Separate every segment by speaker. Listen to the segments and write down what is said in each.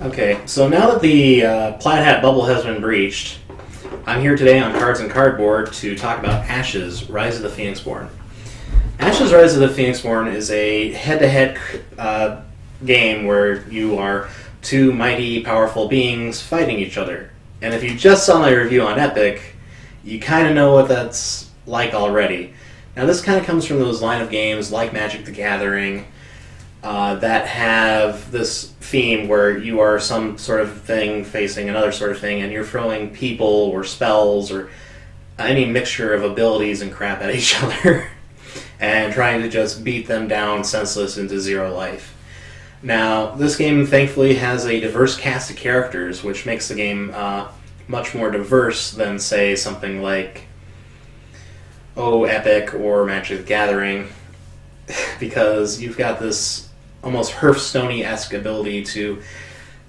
Speaker 1: Okay, so now that the Plaid Hat bubble has been breached, I'm here today on Cards and Cardboard to talk about Ashes, Rise of the Phoenixborn. Ashes, Rise of the Phoenixborn is a head-to-head game where you are two mighty, powerful beings fighting each other. And if you just saw my review on Epic, you kind of know what that's like already. Now this kind of comes from those line of games like Magic the Gathering, that have this theme where you are some sort of thing facing another sort of thing, and you're throwing people or spells or any mixture of abilities and crap at each other and trying to just beat them down senseless into zero life. Now, this game thankfully has a diverse cast of characters, which makes the game much more diverse than, say, something like Epic or Magic the Gathering, because you've got this almost Hearthstone-esque ability to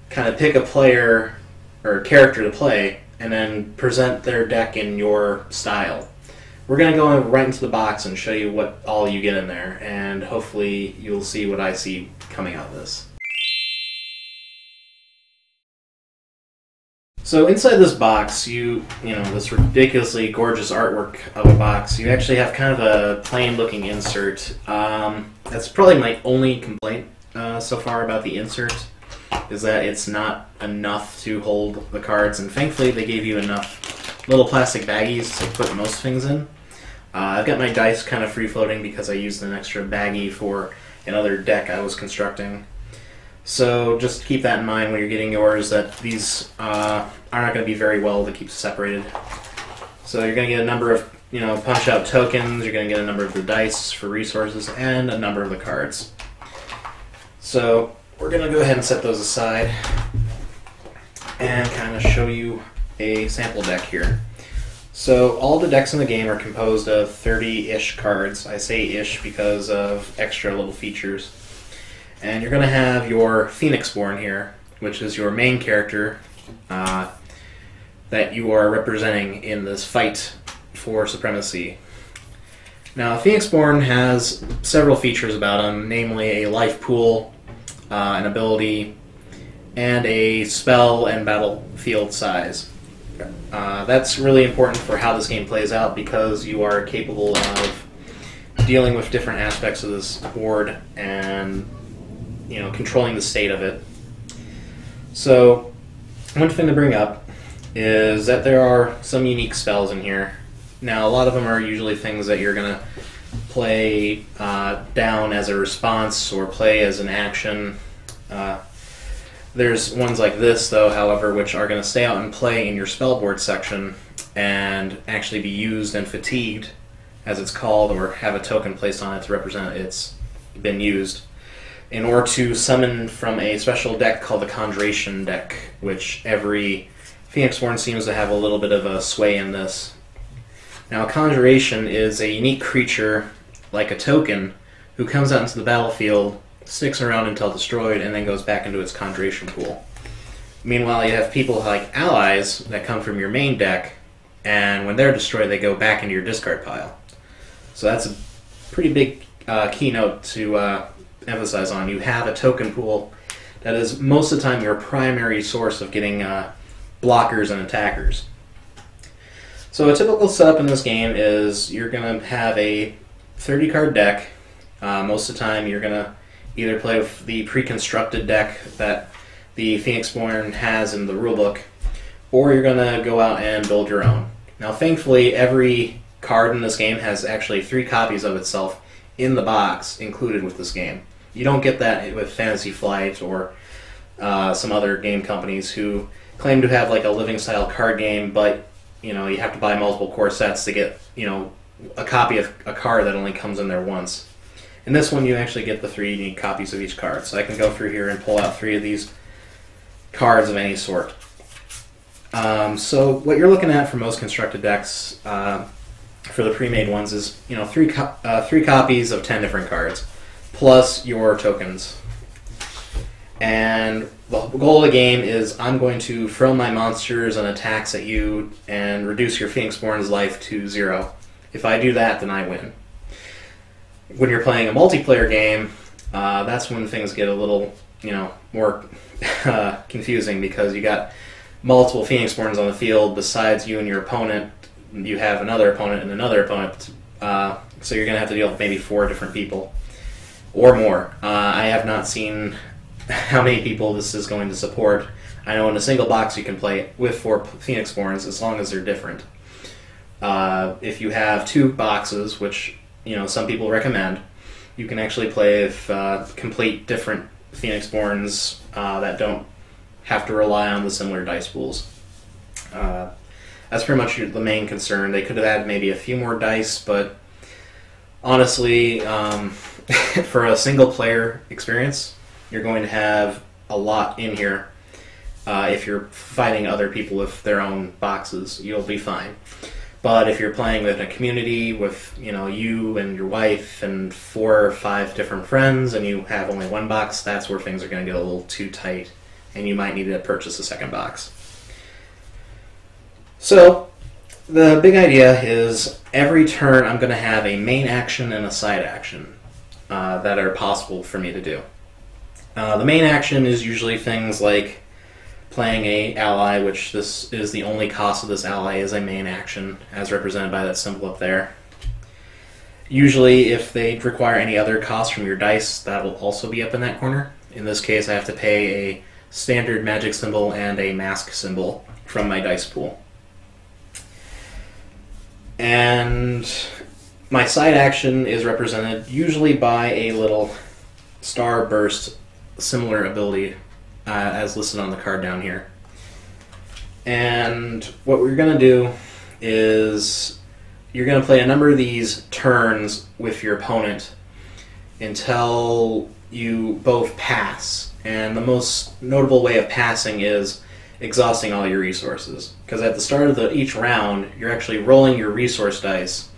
Speaker 1: kind of pick a player or character to play and then present their deck in your style. We're going to go right into the box and show you what all you get in there, and hopefully you'll see what I see coming out of this. So inside this box, you know, this ridiculously gorgeous artwork of a box, you actually have kind of a plain-looking insert. That's probably my only complaint so far about the insert, is that it's not enough to hold the cards, and thankfully they gave you enough little plastic baggies to put most things in. I've got my dice kind of free-floating because I used an extra baggie for another deck I was constructing. So just keep that in mind when you're getting yours, that these are not going to be very well to keep separated. So you're going to get a number of, punch-out tokens, you're going to get a number of the dice for resources, and a number of the cards. So we're going to go ahead and set those aside and kind of show you a sample deck here. So all the decks in the game are composed of 30-ish cards. I say ish because of extra little features. And you're going to have your Phoenixborn here, which is your main character that you are representing in this fight for supremacy. Now, Phoenixborn has several features about him, namely a life pool, an ability, and a spell and battlefield size. That's really important for how this game plays out, because you are capable of dealing with different aspects of this board and controlling the state of it. So, one thing to bring up is that there are some unique spells in here. Now, a lot of them are usually things that you're going to play down as a response or play as an action. There's ones like this, though, however, which are going to stay out and play in your spellboard section and actually be used and fatigued, as it's called, or have a token placed on it to represent it's been used, in order to summon from a special deck called the Conjuration Deck, which every Phoenixborn seems to have a little bit of a sway in this. Now, Conjuration is a unique creature, like a token, who comes out into the battlefield, sticks around until destroyed, and then goes back into its Conjuration pool. Meanwhile, you have people like allies that come from your main deck, and when they're destroyed, they go back into your discard pile. So that's a pretty big keynote to emphasize on. You have a token pool that is most of the time your primary source of getting blockers and attackers. So a typical setup in this game is you're going to have a 30-card deck. Most of the time you're going to either play with the pre-constructed deck that the Phoenixborn has in the rulebook, or you're going to go out and build your own. Now, thankfully, every card in this game has actually 3 copies of itself in the box included with this game. You don't get that with Fantasy Flight or some other game companies who claim to have like a living style card game, but you have to buy multiple core sets to get a copy of a card that only comes in there once. In this one, you actually get the 3 unique copies of each card. So I can go through here and pull out 3 of these cards of any sort. So what you're looking at for most constructed decks, for the pre-made ones, is 3 copies of 10 different cards, plus your tokens. And the goal of the game is I'm going to throw my monsters and attacks at you and reduce your Phoenixborn's life to 0. If I do that, then I win. When you're playing a multiplayer game, that's when things get a little more confusing because you got multiple Phoenixborns on the field besides you and your opponent. You have another opponent and another opponent, so you're going to have to deal with maybe 4 different people or more. I have not seen how many people this is going to support. I know in a single box you can play with 4 Phoenixborns as long as they're different. If you have 2 boxes, which some people recommend, you can actually play with complete different Phoenixborns that don't have to rely on the similar dice pools. That's pretty much the main concern. They could have added maybe a few more dice, but honestly, for a single player experience, you're going to have a lot in here. If you're fighting other people with their own boxes, you'll be fine. But if you're playing with a community with you and your wife and 4 or 5 different friends, and you have only 1 box, that's where things are going to get a little too tight, and you might need to purchase a second box. So the big idea is every turn I'm going to have a main action and a side action that are possible for me to do. The main action is usually things like playing a ally, which this is the only cost of this ally is a main action, as represented by that symbol up there. Usually, if they require any other cost from your dice, that will also be up in that corner. In this case, I have to pay a standard magic symbol and a mask symbol from my dice pool. And my side action is represented usually by a little star burst similar ability as listed on the card down here. And what we're going to do is you're going to play a number of these turns with your opponent until you both pass. And the most notable way of passing is exhausting all your resources. Because at the start of each round, you're actually rolling your resource dice,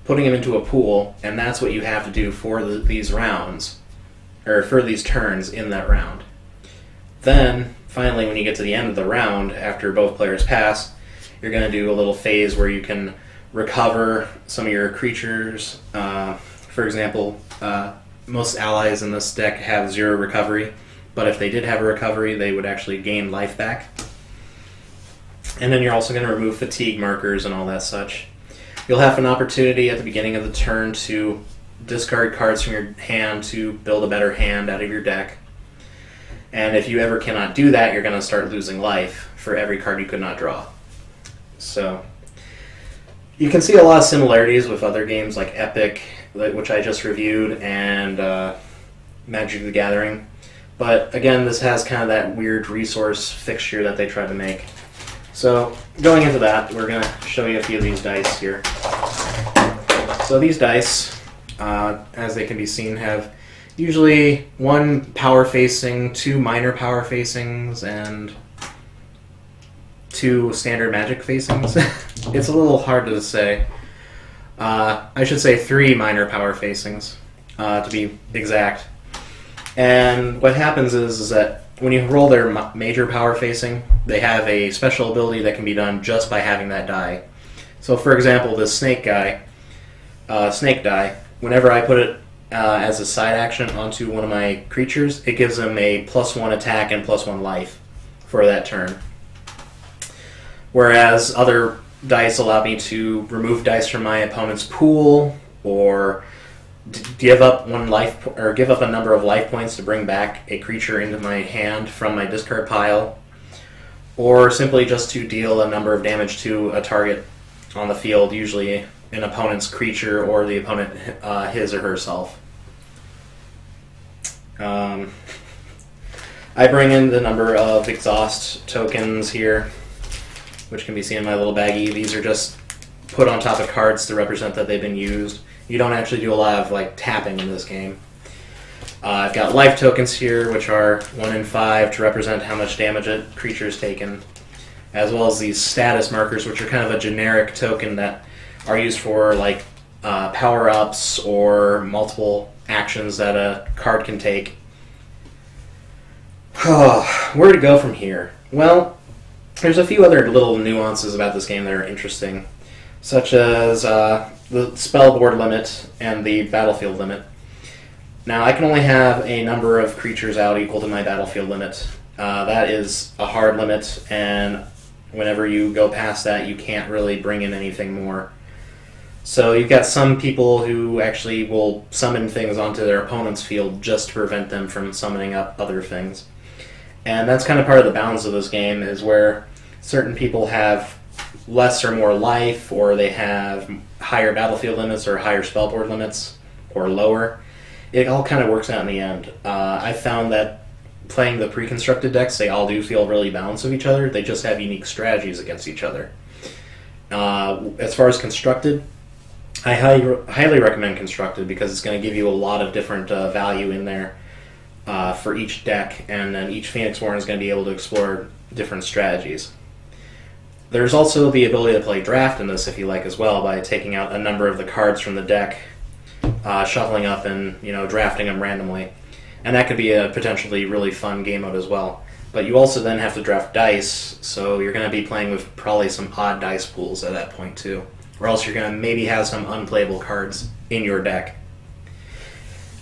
Speaker 1: putting them into a pool, and that's what you have to do for these rounds, or for these turns in that round. Then, finally, when you get to the end of the round, after both players pass, you're going to do a little phase where you can recover some of your creatures. For example, most allies in this deck have 0 recovery, but if they did have a recovery, they would actually gain life back. And then you're also going to remove fatigue markers and all that such. You'll have an opportunity at the beginning of the turn to discard cards from your hand to build a better hand out of your deck. And if you ever cannot do that, you're going to start losing life for every card you could not draw. So you can see a lot of similarities with other games like Epic, which I just reviewed, and Magic the Gathering. But again, this has kind of that weird resource fixture that they try to make. So going into that, we're going to show you a few of these dice here. So these dice, as they can be seen, have usually 1 power facing, 2 minor power facings, and 2 standard magic facings. It's a little hard to say. I should say 3 minor power facings, to be exact. And what happens is that when you roll their major power facing, they have a special ability that can be done just by having that die. So for example, this snake die, whenever I put it as a side action onto one of my creatures, it gives them a +1 attack and +1 life for that turn. Whereas other dice allow me to remove dice from my opponent's pool, or give up 1 life, or give up a number of life points to bring back a creature into my hand from my discard pile, or simply just to deal a number of damage to a target on the field, usually an opponent's creature or the opponent his or herself. I bring in the number of exhaust tokens here, which can be seen in my little baggie. These are just put on top of cards to represent that they've been used. You don't actually do a lot of tapping in this game. I've got life tokens here, which are 1 in 5 to represent how much damage a creature has taken, as well as these status markers, which are kind of a generic token that are used for power-ups or multiple actions that a card can take. Where to go from here? Well, there's a few other little nuances about this game that are interesting, such as the spell board limit and the battlefield limit. Now, I can only have a number of creatures out equal to my battlefield limit. That is a hard limit, and whenever you go past that, you can't really bring in anything more. So you've got some people who actually will summon things onto their opponent's field just to prevent them from summoning up other things. And that's kind of part of the balance of this game, is where certain people have less or more life, or they have higher battlefield limits or higher spellboard limits, or lower. It all kind of works out in the end. I found that playing the pre-constructed decks, they all do feel really balanced with each other. They just have unique strategies against each other. As far as constructed, I highly recommend constructed, because it's going to give you a lot of different value in there for each deck, and then each Phoenixborn is going to be able to explore different strategies. There's also the ability to play Draught in this if you like as well, by taking out a number of the cards from the deck, shuffling up and drafting them randomly. And that could be a potentially really fun game mode as well. But you also then have to draft dice, so you're going to be playing with probably some odd dice pools at that point too. Or else you're going to maybe have some unplayable cards in your deck.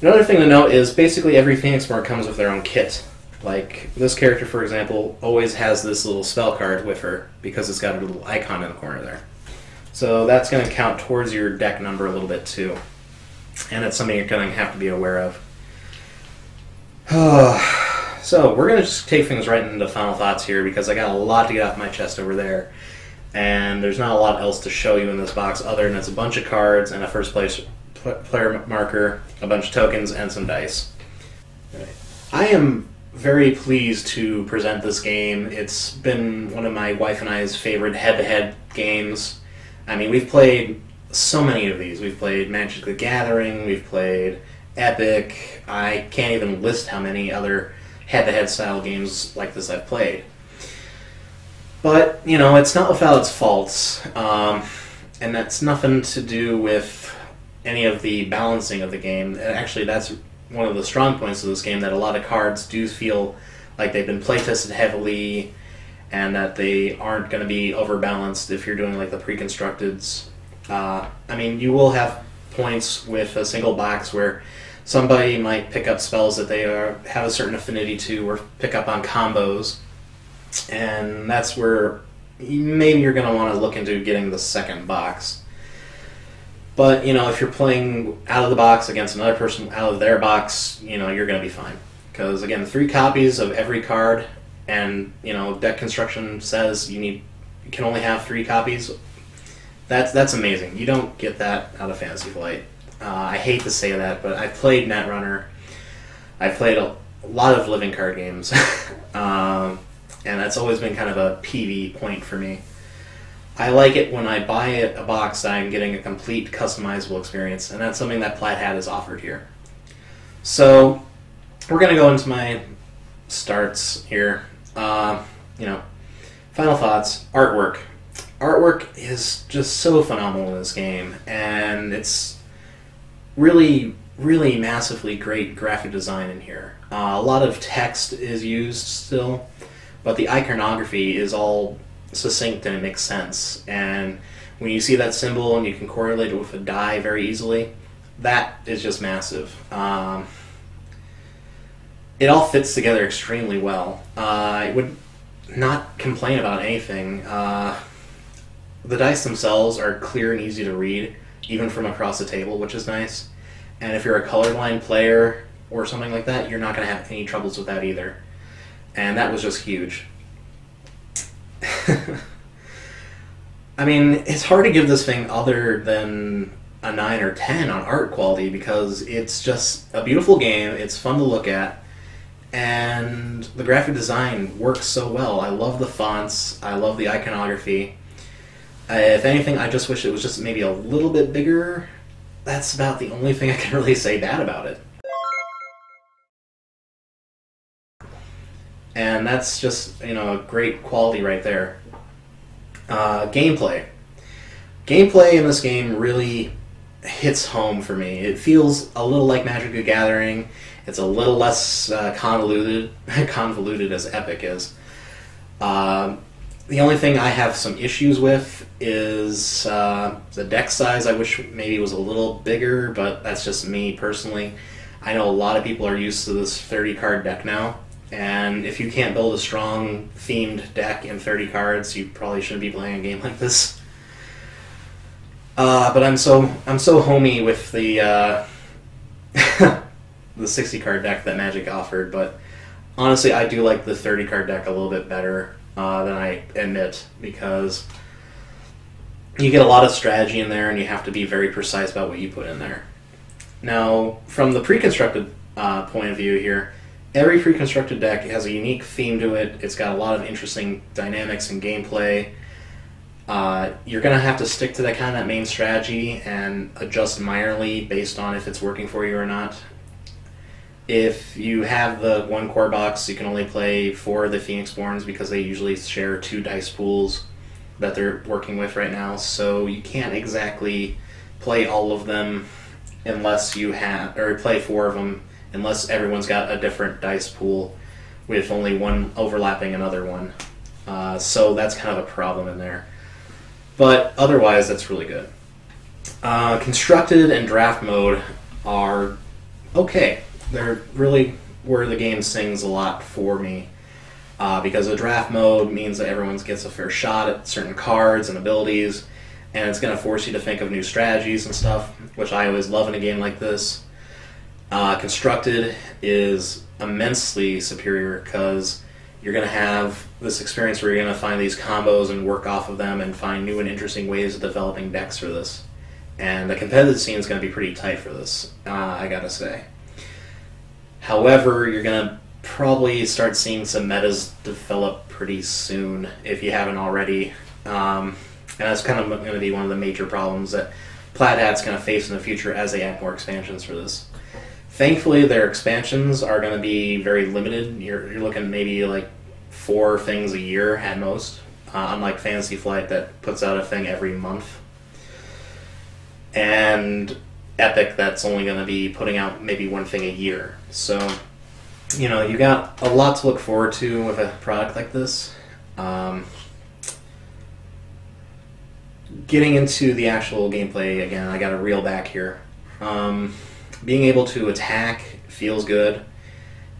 Speaker 1: Another thing to note is basically every Phoenixborn comes with their own kit. Like, this character, for example, always has this little spell card with her, because it's got a little icon in the corner there. So that's going to count towards your deck number a little bit too. And it's something you're going to have to be aware of. So, we're going to just take things right into final thoughts here, because I got a lot to get off my chest over there. And there's not a lot else to show you in this box other than it's a bunch of cards and a first place player marker, a bunch of tokens, and some dice. Right. I am very pleased to present this game. It's been one of my wife and I's favorite head-to-head games. I mean, we've played so many of these. We've played Magic the Gathering, we've played Epic. I can't even list how many other head-to-head style games like this I've played. But, it's not without its faults. And that's nothing to do with any of the balancing of the game. Actually, that's one of the strong points of this game, that a lot of cards do feel like they've been play-tested heavily, and that they aren't going to be overbalanced if you're doing like the pre-constructeds. I mean, you will have points with a single box where somebody might pick up spells that they have a certain affinity to, or pick up on combos, and that's where maybe you're going to want to look into getting the second box. But, if you're playing out of the box against another person out of their box, you're going to be fine. Because, again, 3 copies of every card, and, deck construction says you can only have 3 copies. That's amazing. You don't get that out of Fantasy Flight. I hate to say that, but I played Netrunner. I played a lot of living card games. And that's always been kind of a PV point for me. I like it when I buy a box that I'm getting a complete customizable experience, and that's something that Plaid Hat has offered here. So, we're going to go into my starts here. Final thoughts. Artwork. Artwork is just so phenomenal in this game, and it's really, really massively great graphic design in here. A lot of text is used still, but the iconography is all succinct and it makes sense. And when you see that symbol and you can correlate it with a die very easily, that is just massive. It all fits together extremely well. I would not complain about anything. The dice themselves are clear and easy to read, even from across the table, which is nice. And if you're a colorblind player or something like that, you're not going to have any troubles with that either. And that was just huge. I mean, it's hard to give this thing other than a 9 or 10 on art quality, because it's just a beautiful game, it's fun to look at, and the graphic design works so well. I love the fonts, I love the iconography. If anything, I just wish it was just maybe a little bit bigger. That's about the only thing I can really say bad about it. And that's just, a great quality right there. Gameplay. Gameplay in this game really hits home for me. It feels a little like Magic the Gathering. It's a little less convoluted as Epic is. The only thing I have some issues with is the deck size. I wish maybe it was a little bigger, but that's just me personally. I know a lot of people are used to this 30-card deck now, and if you can't build a strong themed deck in 30 cards, you probably shouldn't be playing a game like this. But I'm so homey with the the 60-card deck that Magic offered, but honestly, I do like the 30-card deck a little bit better than I admit, because you get a lot of strategy in there, and you have to be very precise about what you put in there. Now, from the pre-constructed point of view here, every pre-constructed deck has a unique theme to it. It's got a lot of interesting dynamics and gameplay. You're going to have to stick to that main strategy and adjust minorly based on if it's working for you or not. If you have the one core box, you can only play 4 of the Phoenixborns because they usually share 2 dice pools that they're working with right now, so you can't exactly play all of them unless you have, or play 4 of them unless everyone's got a different dice pool with only one overlapping another one. So that's kind of a problem in there. But otherwise, that's really good. Constructed and draft mode are okay. They're really where the game sings a lot for me. Because the draft mode means that everyone gets a fair shot at certain cards and abilities, and it's going to force you to think of new strategies and stuff, which I always love in a game like this. Constructed is immensely superior because you're going to have this experience where you're going to find these combos and work off of them and find new and interesting ways of developing decks for this. And the competitive scene is going to be pretty tight for this, I gotta say. However, you're going to probably start seeing some metas develop pretty soon, if you haven't already. And that's kind of going to be one of the major problems that Plaid Hat's going to face in the future as they add more expansions for this. Thankfully, their expansions are going to be very limited. You're looking maybe like 4 things a year at most, unlike Fantasy Flight that puts out a thing every month. And Epic that's only going to be putting out maybe 1 thing a year. So, you know, you got a lot to look forward to with a product like this. Getting into the actual gameplay again, I got to reel back here. Being able to attack feels good,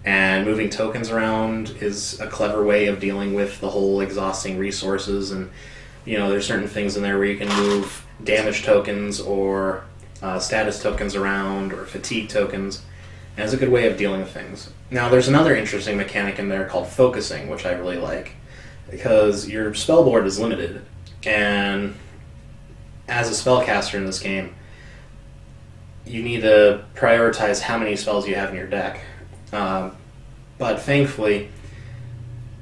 Speaker 1: and moving tokens around is a clever way of dealing with the whole exhausting resources. And you know, there's certain things in there where you can move damage tokens or status tokens around, or fatigue tokens, and it's a good way of dealing with things. Now, there's another interesting mechanic in there called focusing, which I really like, because your spell board is limited, and as a spellcaster in this game, you need to prioritize how many spells you have in your deck. But thankfully,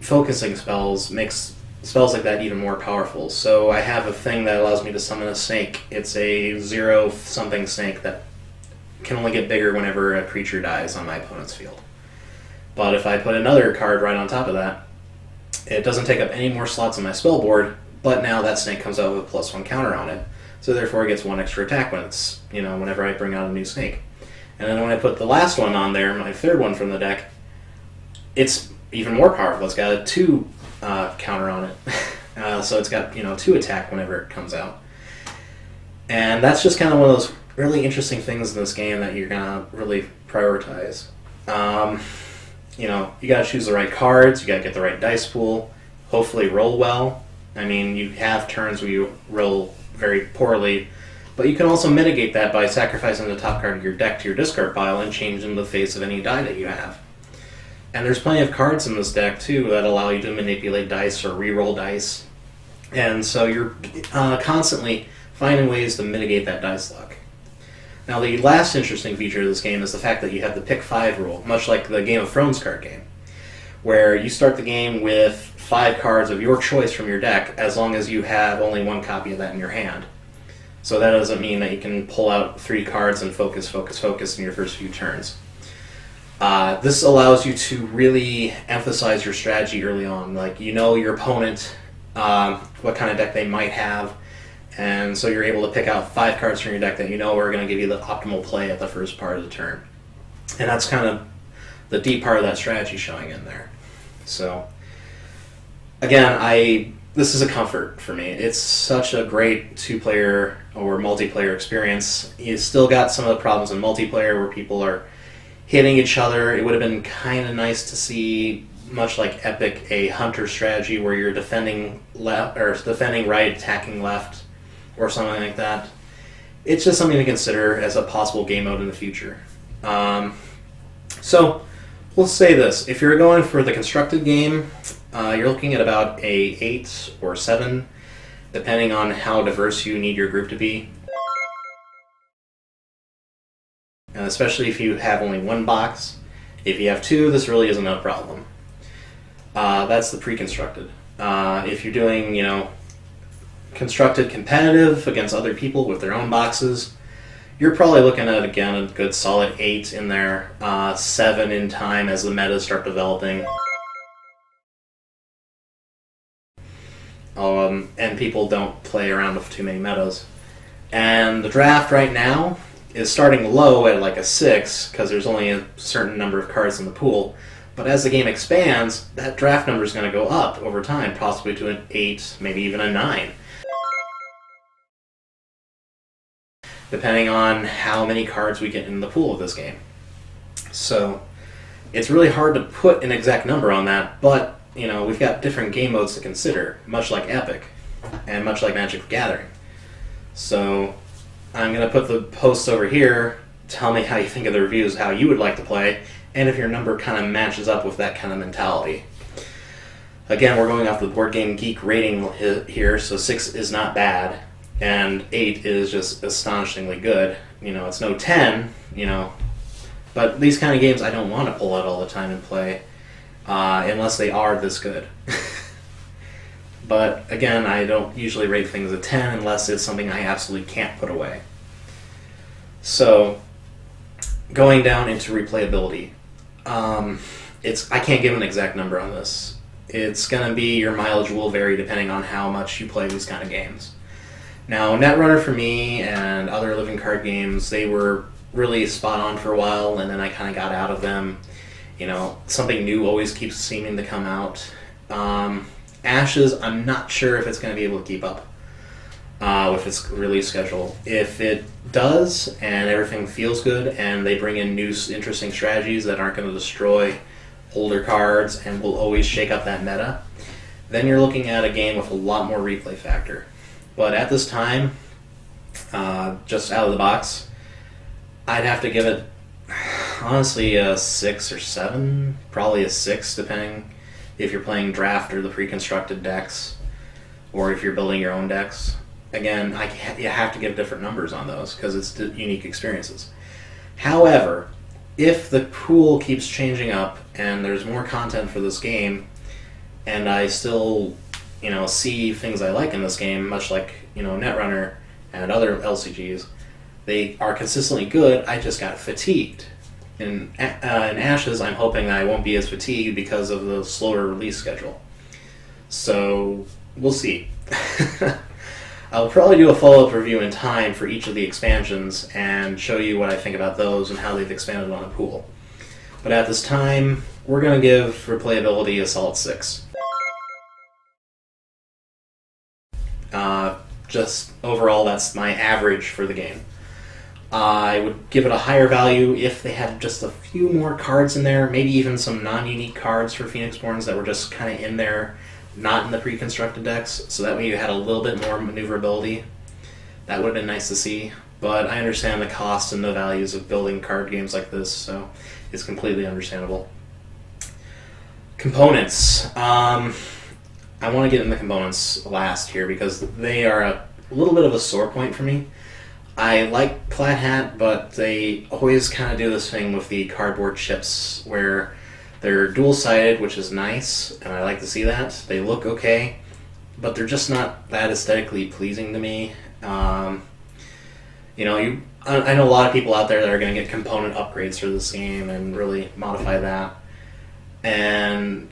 Speaker 1: focusing spells makes spells like that even more powerful. So I have a thing that allows me to summon a snake. It's a 0-something snake that can only get bigger whenever a creature dies on my opponent's field. But if I put another card right on top of that, it doesn't take up any more slots on my spell board, but now that snake comes out with a +1 counter on it. So therefore it gets 1 extra attack when it's, you know, whenever I bring out a new snake. And then when I put the last one on there, my 3rd one from the deck, it's even more powerful. It's got a 2 counter on it. So it's got, you know, 2 attack whenever it comes out. And that's just kind of one of those really interesting things in this game that you're going to really prioritize. You know, you got to choose the right cards, you got to get the right dice pool, hopefully roll well. I mean, you have turns where you roll very poorly, but you can also mitigate that by sacrificing the top card of your deck to your discard pile and changing the face of any die that you have. And there's plenty of cards in this deck, too, that allow you to manipulate dice or re-roll dice. And so you're constantly finding ways to mitigate that dice luck. Now, the last interesting feature of this game is the fact that you have the pick 5 rule, much like the Game of Thrones card game, where you start the game with 5 cards of your choice from your deck, as long as you have only 1 copy of that in your hand. So that doesn't mean that you can pull out 3 cards and focus in your first few turns. This allows you to really emphasize your strategy early on. Like, you know your opponent, what kind of deck they might have, and so you're able to pick out 5 cards from your deck that you know are going to give you the optimal play at the first part of the turn. And that's kind of the deep part of that strategy showing in there. So, again, this is a comfort for me. It's such a great 2-player or multiplayer experience. You still got some of the problems in multiplayer where people are, hitting each other. It would have been kind of nice to see, much like Epic, a hunter strategy where you're defending left or defending right, attacking left, or something like that. It's just something to consider as a possible game mode in the future. So we'll say this: if you're going for the constructed game, you're looking at about a 8 or 7, depending on how diverse you need your group to be. Especially if you have only one box. If you have 2, this really isn't a problem. That's the pre-constructed. If you're doing, constructed competitive against other people with their own boxes, you're probably looking at, again, a good solid 8 in there, 7 in time as the metas start developing. And people don't play around with too many metas. And the draft right now is starting low at like a 6, because there's only a certain number of cards in the pool. But as the game expands, that draft number is going to go up over time, possibly to an 8, maybe even a 9. Depending on how many cards we get in the pool of this game. So it's really hard to put an exact number on that, but we've got different game modes to consider, much like Epic, and much like Magic the Gathering. So I'm going to put the posts over here. Tell me how you think of the reviews, how you would like to play, and if your number kind of matches up with that kind of mentality. Again, we're going off the Board Game Geek rating here, so 6 is not bad, and 8 is just astonishingly good. It's no 10, but these kind of games I don't want to pull out all the time and play, unless they are this good. But again, I don't usually rate things a 10 unless it's something I absolutely can't put away. So, going down into replayability, I can't give an exact number on this. It's going to be, your mileage will vary depending on how much you play these kind of games. Now, Netrunner for me and other living card games, they were really spot on for a while, and then I kind of got out of them. Something new always keeps seeming to come out. Ashes, I'm not sure if it's going to be able to keep up with its release schedule. If it does, and everything feels good, and they bring in new, interesting strategies that aren't going to destroy older cards and will always shake up that meta, then you're looking at a game with a lot more replay factor. But at this time, just out of the box, I'd have to give it, honestly, a 6 or 7, probably a 6, depending if you're playing draft or the pre-constructed decks, or if you're building your own decks. Again, you have to give different numbers on those because it's unique experiences. However, if the pool keeps changing up and there's more content for this game, and I still, see things I like in this game, much like, Netrunner and other LCGs, they are consistently good. I just got fatigued. In Ashes, I'm hoping that I won't be as fatigued because of the slower release schedule. So, we'll see. I'll probably do a follow-up review in time for each of the expansions and show you what I think about those and how they've expanded on the pool. But at this time, we're going to give replayability a solid 6. Just overall, that's my average for the game. I would give it a higher value if they had just a few more cards in there, maybe even some non-unique cards for Phoenixborns that were just kind of in there, not in the pre-constructed decks, so that way you had a little bit more maneuverability. That would have been nice to see, but I understand the cost and the values of building card games like this, so it's completely understandable. Components. I want to get into components last here because they are a little bit of a sore point for me. I like Plaid Hat, but they always kind of do this thing with the cardboard chips where they're dual-sided, which is nice, and I like to see that. They look okay, but they're just not that aesthetically pleasing to me. I know a lot of people out there that are going to get component upgrades for this game and really modify that. And,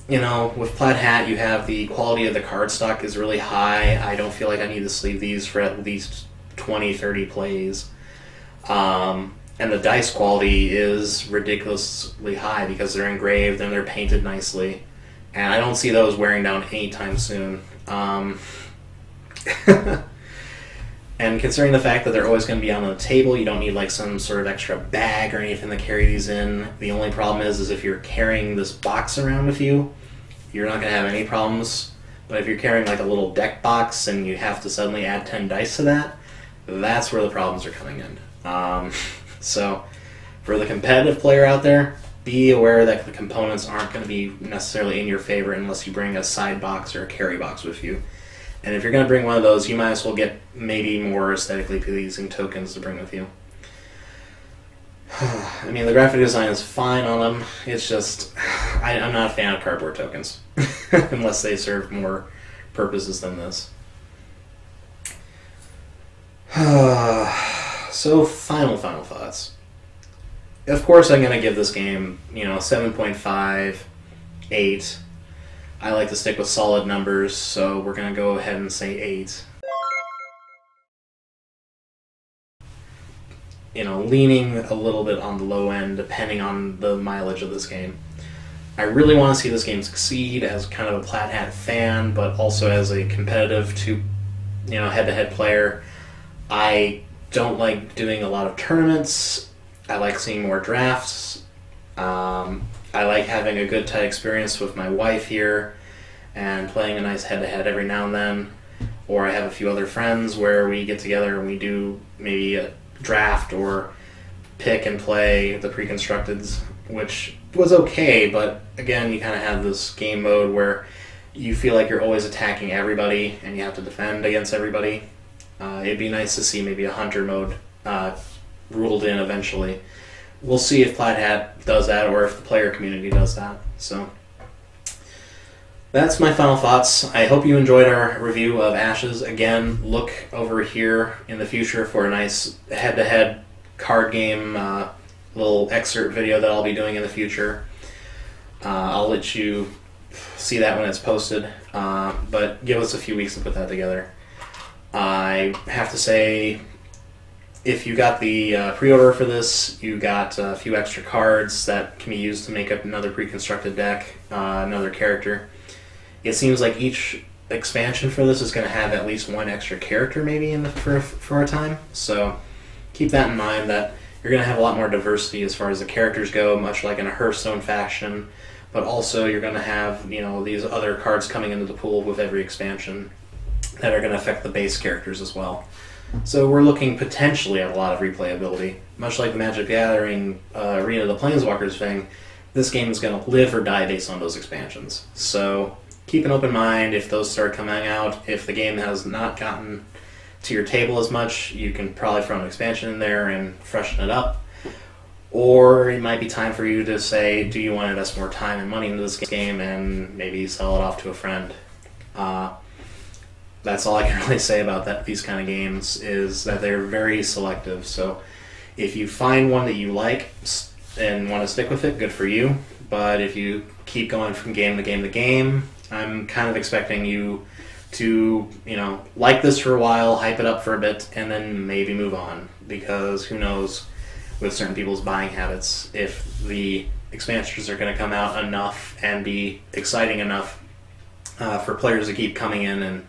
Speaker 1: with Plaid Hat, you have the quality of the cardstock is really high. I don't feel like I need to sleeve these for at least 20, 30 plays. And the dice quality is ridiculously high because they're engraved and they're painted nicely. And I don't see those wearing down anytime soon. And considering the fact that they're always going to be on the table, you don't need like some sort of extra bag or anything to carry these in. The only problem is if you're carrying this box around with you, you're not going to have any problems. But if you're carrying like a little deck box and you have to suddenly add 10 dice to that, that's where the problems are coming in. So for the competitive player out there, be aware that the components aren't going to be necessarily in your favor unless you bring a side box or a carry box with you. And if you're going to bring one of those, you might as well get maybe more aesthetically pleasing tokens to bring with you. I mean, the graphic design is fine on them. It's just, I'm not a fan of cardboard tokens, unless they serve more purposes than this. So, final thoughts. Of course, I'm going to give this game, 7.5, 8. I like to stick with solid numbers, so we're going to go ahead and say 8. Leaning a little bit on the low end, depending on the mileage of this game. I really want to see this game succeed as kind of a Plaid Hat fan, but also as a competitive head-to-head player. I don't like doing a lot of tournaments. I like seeing more drafts. I like having a good tight experience with my wife here and playing a nice head-to-head every now and then. Or I have a few other friends where we get together and we do maybe a draft or pick and play the pre-constructeds, which was okay, but again, you kind of have this game mode where you feel like you're always attacking everybody and you have to defend against everybody. It'd be nice to see maybe a hunter mode ruled in eventually. We'll see if Plaid Hat does that or if the player community does that. So that's my final thoughts. I hope you enjoyed our review of Ashes. Again, look over here in the future for a nice head-to-head card game little excerpt video that I'll be doing in the future. I'll let you see that when it's posted, but give us a few weeks to put that together. I have to say, if you got the pre-order for this, you got a few extra cards that can be used to make up another pre-constructed deck, another character. It seems like each expansion for this is going to have at least one extra character maybe for a time, so keep that in mind, that you're going to have a lot more diversity as far as the characters go, much like in a Hearthstone fashion, but also you're going to have these other cards coming into the pool with every expansion that are going to affect the base characters as well. So we're looking potentially at a lot of replayability. Much like the Magic the Gathering Arena of the Planeswalkers thing, this game is going to live or die based on those expansions. So keep an open mind if those start coming out. If the game has not gotten to your table as much, you can probably throw an expansion in there and freshen it up. Or it might be time for you to say, do you want to invest more time and money into this game and maybe sell it off to a friend? That's all I can really say about these kind of games, is that they're very selective. So if you find one that you like and want to stick with it, good for you. But if you keep going from game to game to game, I'm kind of expecting you to, like this for a while, hype it up for a bit, and then maybe move on. Because who knows, with certain people's buying habits, if the expansions are going to come out enough and be exciting enough for players to keep coming in and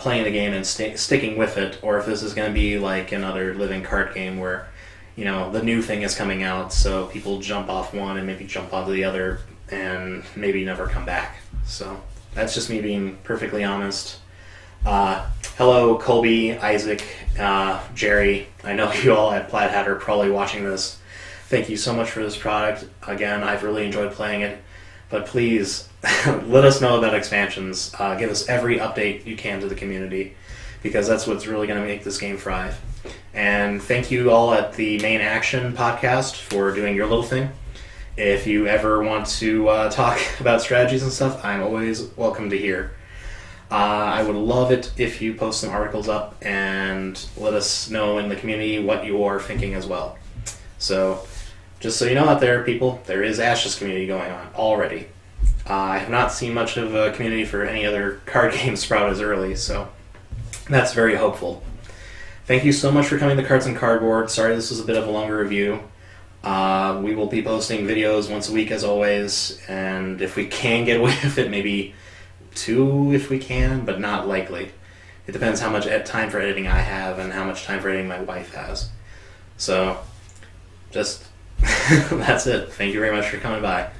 Speaker 1: playing the game and sticking with it, or if this is going to be like another living card game where, the new thing is coming out, so people jump off one and maybe jump onto the other and maybe never come back. So that's just me being perfectly honest. Hello, Colby, Isaac, Jerry. I know you all at Plaid Hat are probably watching this. Thank you so much for this product. Again, I've really enjoyed playing it. But please, let us know about expansions. Give us every update you can to the community, because that's what's really going to make this game thrive. And thank you all at the Main Action podcast for doing your little thing. If you ever want to talk about strategies and stuff, I'm always welcome to hear. I would love it if you post some articles up and let us know in the community what you are thinking as well. So, just so you know out there, people, there is Ashes community going on already. I have not seen much of a community for any other card game sprout as early, so that's very hopeful. Thank you so much for coming to Cards and Cardboard. Sorry this was a bit of a longer review. We will be posting videos once a week as always, and if we can get away with it, maybe 2 if we can, but not likely. it depends how much time for editing I have and how much time for editing my wife has. So, just, that's it. Thank you very much for coming by.